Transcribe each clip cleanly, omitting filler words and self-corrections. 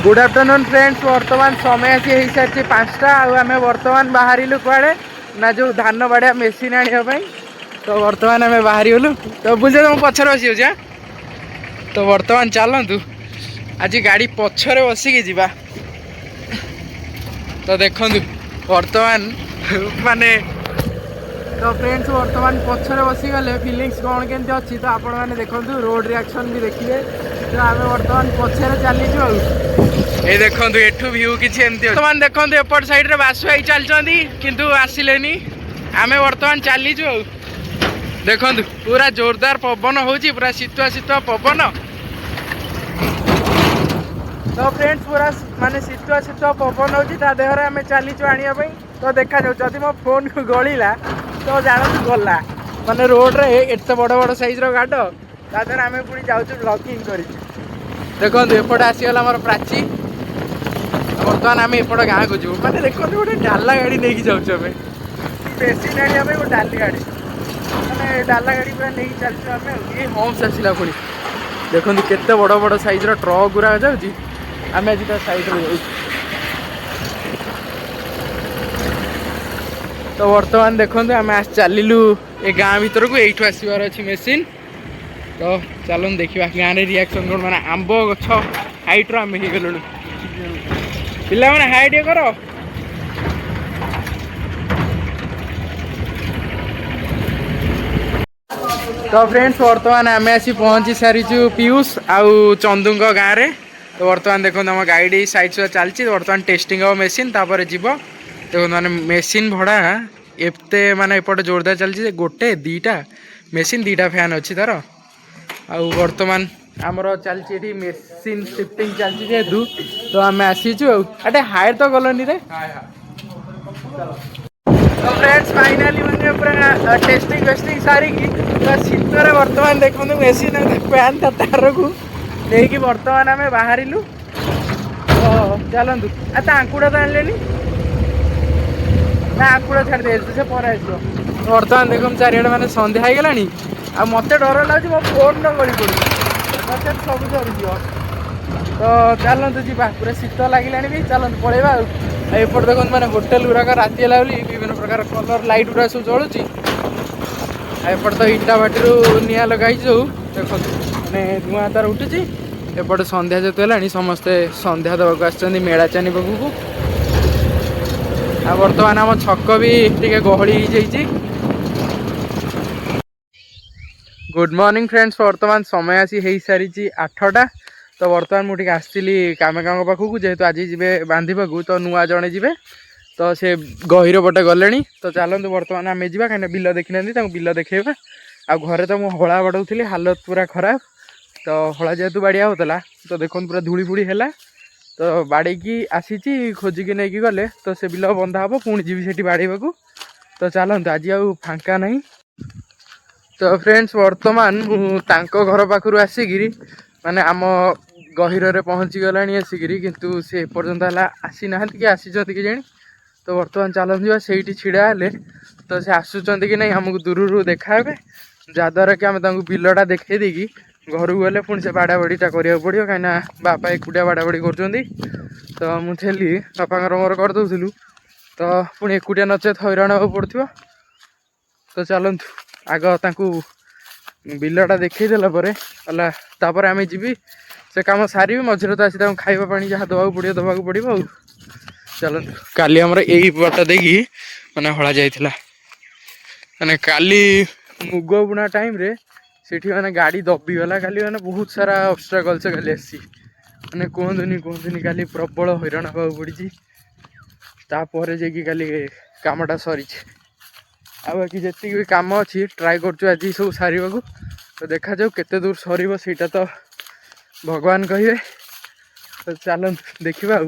Good afternoon friends. वर्तमान समय आसी हो सारी 5टा आम बर्तमान बाहर कुआड़े ना जो धान बाड़िया मेसीन आने तो बर्तमान आम बाहरी गलु तो बुझे तुम पचर बस जा तो बर्तमान चलतु आज गाड़ी पछरे बसिकी जा तो देखु बर्तमान माने तो फ्रेंड्स वर्तमान पछरे बसीगले फिलिंग्स कौन केमती अच्छी तो आपण मैंने देखु रोड रिएक्शन भी देखिए तो आम बर्तमान पछरे चलीचु ये देखो एठू व्यू किसी एमती बर्तमान देखो एपट साइड रे बासु भाई चलती किंतु आसिले आम बर्तमान चलीचु देखो पूरा जोरदार पवन हो पूरा शीतुआ शीतुआ पवन तो फ्रेंड्स पूरा माने शीतुआ शीतुआ पवन हो देहरे आम चलीचु आने तो देखा जाऊ जदि मो फोन को गलिला तो जानतु गला माने रोड रे एत बड़ बड़ साइज रो गाड़ तादर आम पुणी जाऊँ ब्लॉगिंग कर देखो एपटे आसीगला मोर प्राची बर्तमान आम एपट गाँ को जीव मैंने देखो गोटे डाला गाड़ी नहीं जाऊँ बेसी गाड़ी आम गोटे डाली गाड़ी मैंने डाला गाड़ी पूरा नहीं चलचु आम ये होम्स आसला पुणी देखो केते बड़ बड़ साइज ट्रक गुरा जाऊँगी आम आज साइड रे तो बर्तमान देखो आम चलू ए गाँ भर को यू आसबार अच्छी मेसीन तो चलो देखा गाँव में रिएक्शन कौन मैंने आंब गछ हाइट्र आम हो गलु पिला मैंने हाइट ये कर तो फ्रेंड्स वर्तमान आम आसी पहुँची सारीचु पीयूष आउ चंदू गाँव में तो वर्तमान देखो आम गाड़ी साइड से चलती बर्तमान टेस्टिंग हम मेसीन तापर जीव देखो मैंने मेसीन भड़ा एते माने एपटे जोरदार चलती गोटे दीटा मेसीन दीटा फैन अच्छी तार आउ बर्तमान आमर चलती मेसीन शिफ्टिंग चलती जेहेतु तो आम आसीचु अटे हायर तो गलनी रे तो फ्रेंड्स फाइनाली मैंने पूरा टेस्टिंग वेस्टिंग सारिकी पूरा शीतर बर्तमान देखो मेसीन फैन था तार को लेकिन बर्तमान आम बाहरिलु तो चलतु आंकुड़ा तो आनले ना आंकुड़ा छाड़ दे से पर आस बर्तमान देखो चारिड़े मैंने सन्ध्या हो गलानी आ मत डर लगे मो फोन न गली पड़ी मत सब सरीज तो चलतु जा पूरा शीत लगे भी चलतु पलैया एपट देखो मैंने होटेल गुराक राति है विभिन्न प्रकार कलर लाइट गुरा सब चलुची एपट तो इटा भाटी निआ लगाई जो देखो मैंने धुआं तार उठुची एपटे संध्या जो है समस्ते संध्या देवाक आसछन्ती मेड़ाचानी पाखु आ बर्तमान आम छक भी टे गहली हो जाइए। गुड मॉर्निंग फ्रेंड्स वर्तमान समय आसी हो सारी 8टा तो बर्तमान मुझे आसती कामेका पाखक जेहेतु आज जी बांधा तो नुआ जड़े जी तो से गहिर पटे गले तो चलते बर्तमान आम जा कहीं बिल देखी ना बिल देखा आ घरे तो मुझे हला बाड़ौली हालत पूरा खराब तो हला जेहेतु बाड़िया होता तो देखो पूरा धूली फूड़ी है तो बाड़ी आसी खोजिकी नहीं गले तो से बिल बंधा हम पुणी जी से बाड़ेबा तो चलते आज आ फांका नहीं तो फ्रेंड्स वर्तमान घर पाखु आसिकी माने आम गहिर पहुँची गला आसिकी किंतु से पर्यंत आसी ना कि आसी कि जानी तो वर्तमान चलते से छिड़ा हेले तो से आसुँच कि नहीं आमको दूर देखा जहाद्वारा कि आम बिलटा देखई देकी घर को गले पुणी से बाड़ा बाड़ीटा करा पड़ो कहीं बापा एकुटिया बाड़ा बाड़ी कर तो मुझे बापा मोर करदूलु तो पुणी एकुटिया नचेत हैरान हाँ पड़ो तो चलतु आग ताकू बिलटा देखईदेला तापर आम जी से कम सारी मझे तो आसी खावा पानी जहाँ दवाक पड़ो चलतु काली आमर यही बाट देखी मैंने हला जाइला मैंने काली मुग बुणा टाइम रे सेठी मैंने गाड़ी दबिगला काली मैंने बहुत सारा ऑब्स्ट्रकल से काली आसी मैंने कहतुनी काली प्रबल हैरान हाँ पड़ी तापर जाकि काली कामटा सरी बाकी जी भी कम अच्छी ट्राए कर आज सब सारे तो देखा जाऊ केते दूर सर सीटा तो भगवान कहे तो चल देखा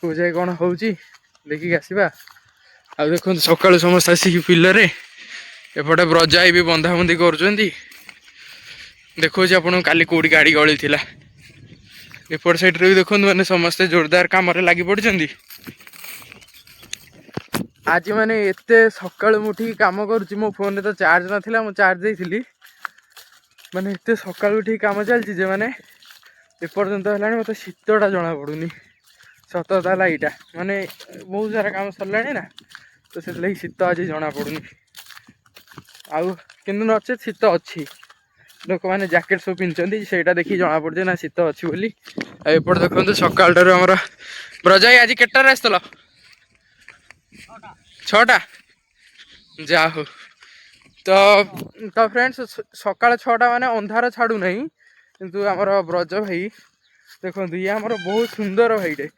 कौ जाए कौन हो देखिक आसवा आ देखो सका समस्त आसिक पिलरे एपटे ब्रजाई भी बंधाबंधी कर देखो आपन काली कौटी गाड़ी गली थी एपट साइड रे भी देखो मैंने समस्ते जोरदार कम लगी पड़ी आज मैंने एत सका उठी कम कर मो फोन तो चार्ज नाला मु चार्ज देती मैंने एत सका उठी कम चलती मैंने एपर्यंत है मत शीतटा जना पड़ूनी सत कथा यहाँ माने बहुत सारा काम सरला ना तो से लगी शीत आज जना पड़ूनी आउ कि नचेत शीत अच्छी लोक मैंने जैकेट सब पिंधि से देखी जना पड़े ना शीत अच्छी बोली एपट देखते सकाल आमर ब्रजाई आज केटार आसल 6टा जा हो तो फ्रेंड्स सकाल 6टा माने अंधार छाड़ू नहीं किंतु आमर ब्रज भाई देखो ये आमर बहुत सुंदर भाईटे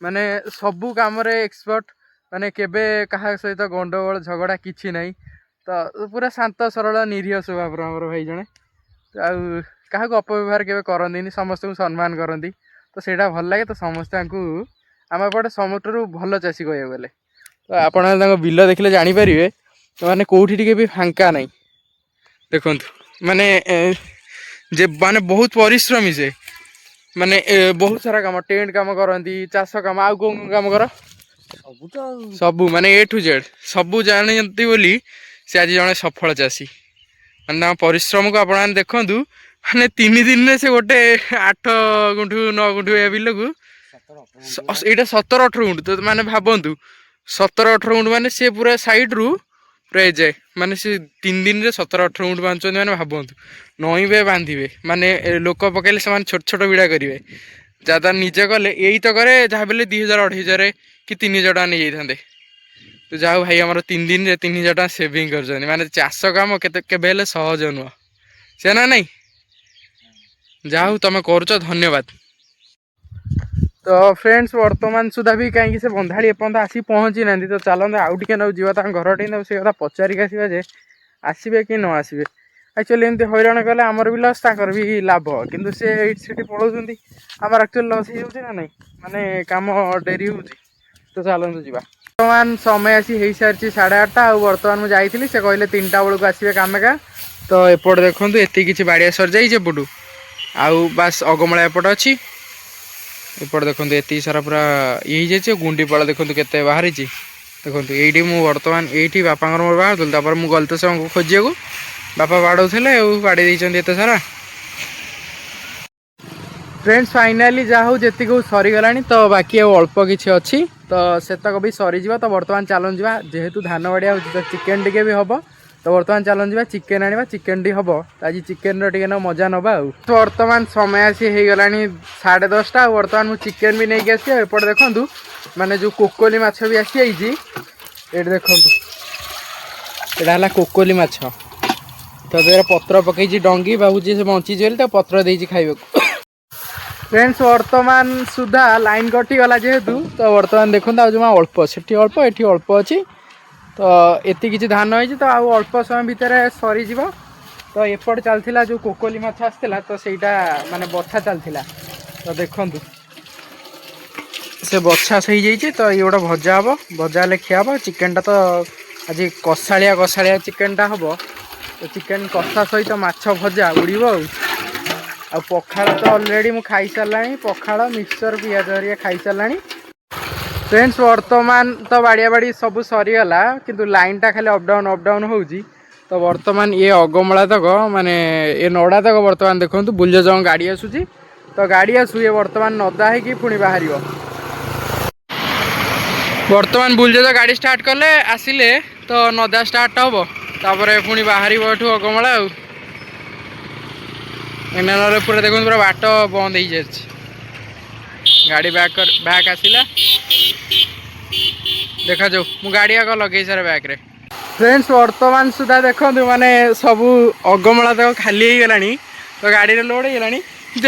माने सबू कम एक्सपर्ट माने केबे कहा सहित गंडगोल झगड़ा किछि नहीं तो पूरा शांत सरल निरीह स्वभाव आमर भाई जने क्या अपव्यवहार केवे करंदी समस्त को सम्मान करती तो सेटा भल लगे तो समस्त आम एपटे सबुठू भल चाषी कह गले तो आप बिल देखले जानीपर तो मैंने कौटी टी भी फांका नहीं देखु माने जे माने बहुत परिश्रमी से माने बहुत सारा काम टेंट काम करती चाष काम आउ कौन काम कर सबू माने ए टू जेड सबू जानती बोली से आज जड़े सफल चाषी माने परिश्रम को आप देखु माने 3 दिन में से गोटे 8 गुंठु 9 गुंठु बिल को यहाँ 17-18 गुंठु तो माने भावतु 17-18 गुंठु माने से पूरा साइड रू पूरा जाए माने से 3 दिन में 17-18 गुंठु बांधुं मैंने भावतु नईबे बांधे माने लोक पकड़े से छोट छोट बिड़ा करेंगे ज्यादा निजे कले यही तो करे जहाँ बेले 2000-2500 कि 3000 टाँग नहीं जाते तो जाओ भाई आम 3 दिन में 3000 टाँग सेविंग कर माने चाष कम के सहज नुह से ना नहीं जाओ तुम कर धन्यवाद। तो फ्रेंड्स वर्तमान सुधा भी कहीं से बंधाड़ी एपर्त आसी पहुँची ना तो चलते आउ टे ना जा घर टे से कथा पचारिक आसवा जे आसबे कि न आसबे एक्चुअली एमती हैरान कले आमर भी लस ताकर भी लाभ किंतु से ये पलाउं आमर एक्चुअली लस हो ना नहीं माने काम डेरी हो तो चलते जी बर्तमान समय आसी हो सारी 8:30 आ बर्तमान मुझे जाइली से कहले 3टा बेलू आसवे कामेका तो एपट देखूँ एति किसी बाड़िया सर जाइए एपटू आउ बास अगमला एपट अच्छी एपट देखो ये सारा पूरा ये जाइए गुंडीपाड़ देखो के बाहरी देखो ये बर्तमान ये बापा मोर बाहर मुझे गलते से खोजा बापा बाड़े बाड़ी एत सारा फ्रेंड्स फाइनाली जहा हूँ जी को सरीगला तो बाकी अल्प किसी अच्छी तो सेतक भी सरीज तो बर्तमान चलन जा जेहेतु धान बाड़िया हो तो चिकेन टे भी हम तो बर्तमान चलन जा चिकेन आने चिकेन टी हम आज चिकेन टे मजा नवा बर्तमान समय आसी हो गला 10:30 बर्तमान मुझे चिकेन भी नहीं आसी एपटे देखूँ माने जो कोकोली माछ भी आसी ये देखूँ यहाँ कोकोली माछ तो पत्र पकई डंगी भावुची से बंची तो पत्र दे खाइबा फ्रेंड्स वर्तमान सुधा लाइन कटिगला जेहेतु तो वर्तमान देखो जमा अल्प से अल्प ये अल्प अच्छी तो एति किसी धान हो तो आउ अल्प समय भितर सरीज तो एपट चलता जो कोकोली माछ आसला तो सहीटा माने बछा चलता तो देखु से बछा सही जाइए तो ये गोटे भजा हम भजा हेल्ले खिया हम चिकेनटा तो आज कषाड़िया चिकेनटा हम तो चिकेन कषा सहित माछ भजा उड़ो आ पखाड़ तो ऑलरेडी मु खाई सारा पखाड़ मिक्सचर पियाज हरिया खाई सारा फ्रेंड्स वर्तमान तो बाड़िया बाड़ी सब सरीगला किंतु लाइन टा खाली अपडाउन हो तो वर्तमान ये अगमला तक माने ये नड़ा तक वर्तमान देखो बुलज जो गाड़ी आसूची तो गाड़ी आसू ये वर्तमान नदा है पुणी बाहर वर्तमान बुलज गाड़ी स्टार्ट कले आसिले तो नदा स्टार्ट हम तापर पुणी बाहर अगमला आ पूरा देखो पूरा बाट बंद हो जाए गाड़ी बैक आसला देखा जाऊ मु गाड़ी आग लगे सारे बैक रे फ्रेंड्स वर्तमान सुधा देखो माने सबू अगमला तक खाली हो गला तो गाड़ी लोड हो गला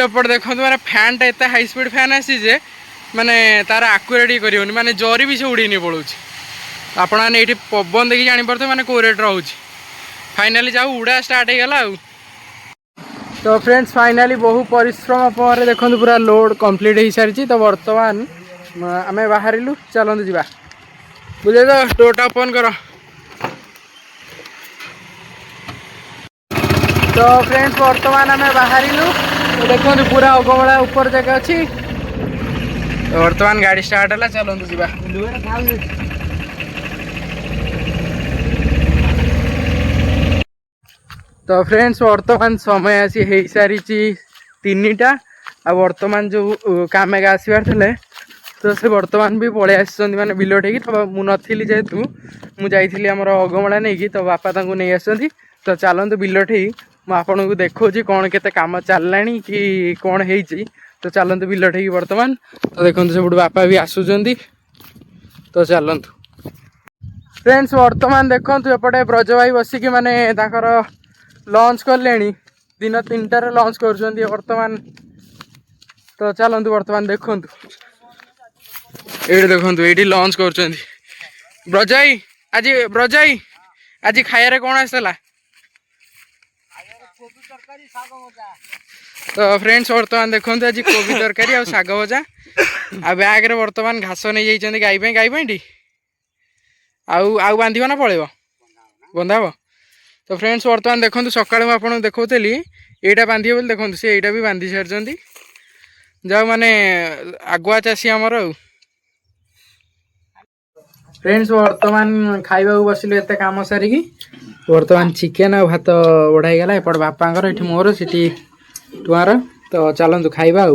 एपट देखो माने फैन टा एत हाई स्पीड फैन आसी जे माने तार आकुरेट कर माने जरी भी से उड़ी नहीं पड़ो आपने ये पवन देखिए जापर माने कौ रेट रोच फाइनाली जाऊ उड़ा स्टार्ट हो गला तो फ्रेंड्स फाइनाली बहु परिश्रम पर देखो पूरा लोड कंप्लीट हो सारी तो बर्तमान आम बाहरिलु चलते जा बुझे तो डोरटा ओपन कर तो फ्रेंड्स बर्तमान आम बाहरिलु तो देखो पूरा अगमला ऊपर जगह अच्छी तो बर्तमान गाड़ी स्टार्ट है चलते जा तो फ्रेंड्स वर्तमान समय आसी हो सारी 3टा बर्तमान जो कामेगा आसबार थे तो से बर्तमान भी पलि आस माने बिल ठेकी तो मु नी जेहेतु मुझे आमर अगमला नहीं कि तो बापा नहीं आस तो चलतु बिल ठेई मुझे देखा कौन के कम चलला कि कौन है तो चलतु बिल ठेकी बर्तमान तो देखो सब बापा भी आसुँच तो चलतु फ्रेंड्स बर्तमान देखु एपटे ब्रज भाई बसिकी माने लंच कले दिन 3टार लंच कर बर्तमान तो चलतु बर्तमान देखु ये देखो ये लंच कर ब्रजाई आज खाया कौन आसला तो फ्रेंड्स बर्तमान देखो आज कोबी तरकारी आ शाग भजा आ बैग बर्तमान घास नहीं जाइए गाई गाई आउ बांध ना पड़े बंधा हम तो फ्रेंड्स बर्तमान देखो सका मुझे देखी यहाँ बांधे बोली देखो सी यहाँ भी बांधि सारी जाओ माने आगुआ चाषी आमर फ्रेंड्स बर्तमान खाइबा बसिलु एत काम सारिकी बर्तमान चिकेन आ भात बढ़ाई गला एपट बापांकर ये मोर सीटी तुआर तो चलतु खाइबा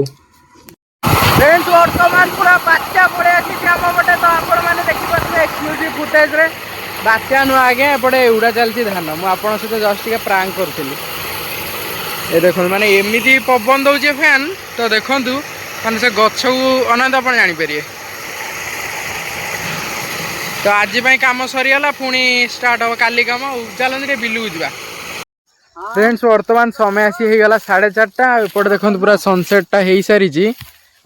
फ्रेंड्स बर्तमान पूरा बात्या पड़े आम पटे तो आपण मैंने देखिए एक्सक्लूसिव फुटेज रे बात्या नुआ आगे एपटे उड़ा चलती धान मुझे सहित जस्ट टे प्रांक करी ये देखो माने एमती पवन दौचे फैन तो देखु माने से गछ को अनंत आप जानीपर तो आज कम सरीगला पुणी स्टार्ट हम काली कम चलते बिलू जा फ्रेंड्स बर्तमान समय आसी गला 4:30 एपटे देखो पूरा सनसेटा हो सारी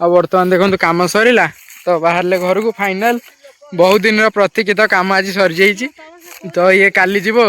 आ बर्तमान देखो कम सरीला तो बाहर घर को फाइनल बहुत दिन प्रतीक्षित काम आज सरी जाइए तो ये काली जीव।